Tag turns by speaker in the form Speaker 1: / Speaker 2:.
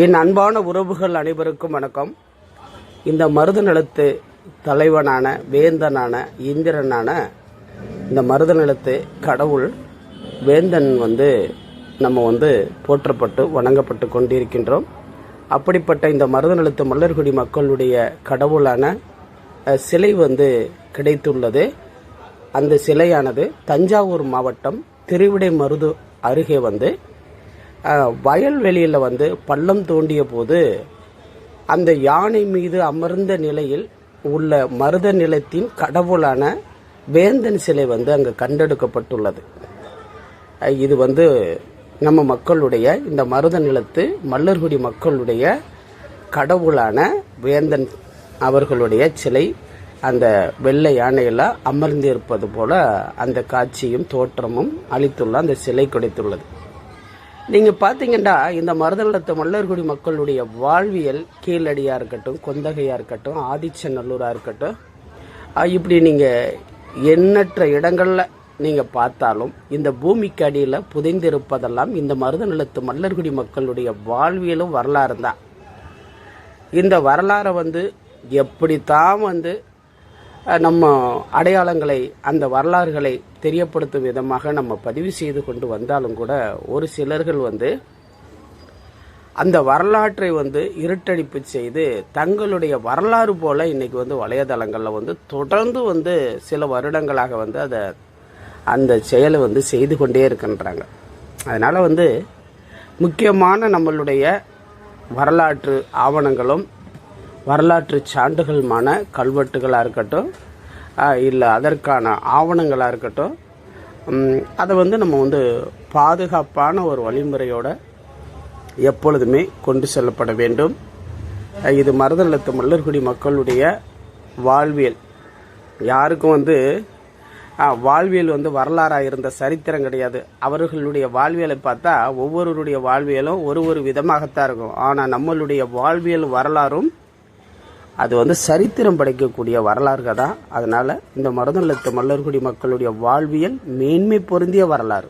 Speaker 1: என் அன்பான உறவுகள் அனைவருக்கும் வணக்கம். இந்த மருதநிலத்து தலைவனான வேந்தனான இந்திரனான இந்த மருதநிலத்து கடவுள் வேந்தன் நம்ம போற்றப்பட்டு வணங்கப்பட்டு கொண்டிருக்கின்றோம். அப்படிப்பட்ட இந்த மருதநிலத்து மல்லர்குடி மக்களுடைய கடவுளான சிலை கிடைத்துள்ளது. அந்த சிலையானது தஞ்சாவூர் மாவட்டம் திருவிடைமருது அருகே வயல்வெளியில் பள்ளம் தோண்டிய போது அந்த யானை மீது அமர்ந்த நிலையில் உள்ள மருத நிலத்தின் கடவுளான வேந்தன் சிலை அங்கு கண்டெடுக்கப்பட்டுள்ளது. இது நம்ம மக்களுடைய இந்த மருத நிலத்து மல்லர்குடி மக்களுடைய கடவுளான வேந்தன் அவர்களுடைய சிலை அந்த வெள்ளை யானையில் அமர்ந்திருப்பது போல அந்த காட்சியும் தோற்றமும் அளித்துள்ள அந்த சிலை கிடைத்துள்ளது. நீங்கள் பார்த்தீங்கன்னா இந்த மருதநிலத்து மல்லர்குடி மக்களுடைய வாழ்வியல் கீழடியாக இருக்கட்டும், கொந்தகையாக இருக்கட்டும், ஆதிச்சநல்லூராக இருக்கட்டும், இப்படி நீங்கள் எண்ணற்ற இடங்களில் நீங்கள் பார்த்தாலும் இந்த பூமிக்கு அடியில் புதைந்திருப்பதெல்லாம் இந்த மருதநிலத்து மல்லர்குடி மக்களுடைய வாழ்வியலும் வரலாறு தான். இந்த வரலாறை எப்படித்தான் நம்ம அடையாளங்களை அந்த வரலாறுகளை தெரியப்படுத்தும் விதமாக நம்ம பதிவு செய்து கொண்டு வந்தாலும் கூட ஒரு சிலர்கள் அந்த வரலாற்றை இருட்டடிப்பு செய்து தங்களுடைய வரலாறு போல இன்னைக்கு வலைதளங்களில் தொடர்ந்து சில வருடங்களாக அதை அந்த செயலை செய்து கொண்டே இருக்கின்றாங்க. அதனால் முக்கியமான நம்மளுடைய வரலாற்று ஆவணங்களும் வரலாற்று சான்றுகளுமான கல்வெட்டுகளாக இருக்கட்டும், இல்லை அதற்கான ஆவணங்களாக இருக்கட்டும், அதை நம்ம பாதுகாப்பான ஒரு வழிமுறையோடு எப்பொழுதுமே கொண்டு செல்லப்பட வேண்டும். இது மருதநிலத்து மல்லர்குடி மக்களுடைய வாழ்வியல். யாருக்கும் வாழ்வியல் வரலாறாக இருந்த சரித்திரம் கிடையாது. அவர்களுடைய வாழ்வியலை பார்த்தா ஒவ்வொருவருடைய வாழ்வியலும் ஒரு விதமாகத்தான் இருக்கும். ஆனால் நம்மளுடைய வாழ்வியல் வரலாறும் அது சரித்திரம் படைக்கக்கூடிய வரலாறுகள் தான். அதனால் இந்த மருதநிலத்து மல்லர்குடி மக்களுடைய வாழ்வியல் மேன்மை பொருந்திய வரலாறு.